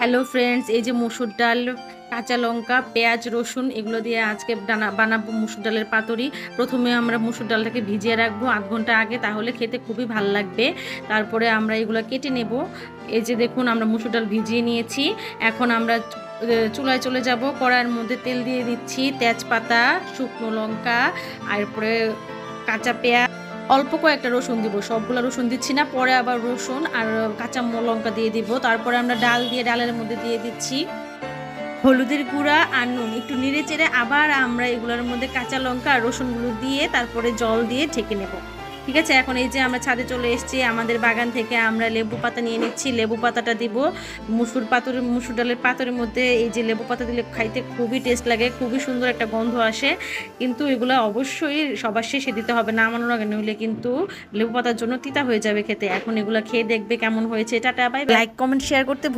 Hello friends, এই যে মসুর ডাল, কাঁচা লঙ্কা, পেঁয়াজ, রসুন এগুলো দিয়ে আজকে বানাবো মসুর ডালের পাতুরি। প্রথমে আমরা মসুর ডালটাকে ভিজিয়ে রাখবো আধ ঘন্টা আগে, তাহলে খেতে খুবই ভালো লাগবে। তারপরে আমরা এগুলো কেটে নেব। এই যে দেখুন, আমরা মসুর ডাল ভিজিয়ে নিয়েছি। এখন আমরা চুলায় চলে যাব। কড়াইয়ের মধ্যে তেল দিয়ে দিচ্ছি, তেজপাতা, শুকনো লঙ্কা, তারপরে কাঁচা পেঁয়াজ, অল্প কয়েকটা রসুন দিব, সবগুলো রসুন দিচ্ছি না, পরে আবার রসুন আর কাঁচা লঙ্কা দিয়ে দিব। তারপরে আমরা ডালের মধ্যে দিয়ে দিচ্ছি হলুদের গুঁড়া আর নুন, একটু নেড়ে চেড়ে আবার আমরা এগুলোর মধ্যে কাঁচা লঙ্কা আর রসুনগুলো দিয়ে তারপরে জল দিয়ে ঢেকে নেব। ঠিক আছে, এখন এই যে আমরা ছাদে চলে এসেছি, আমাদের বাগান থেকে আমরা লেবু পাতা নিয়ে নিচ্ছি। লেবু পাতাটা দিব মসুর ডালের পাতুরির মধ্যে। এই যে লেবু পাতা দিলে খাইতে খুবই টেস্ট লাগে, খুবই সুন্দর একটা গন্ধ আসে। কিন্তু এগুলো অবশ্যই সবার শেষে দিতে হবে, নামানোর আগে, নইলে কিন্তু লেবু পাতার জন্য তিতা হয়ে যাবে খেতে। এখন এগুলো খেয়ে দেখবে কেমন হয়েছে। Tata, bye. Like comment share করতে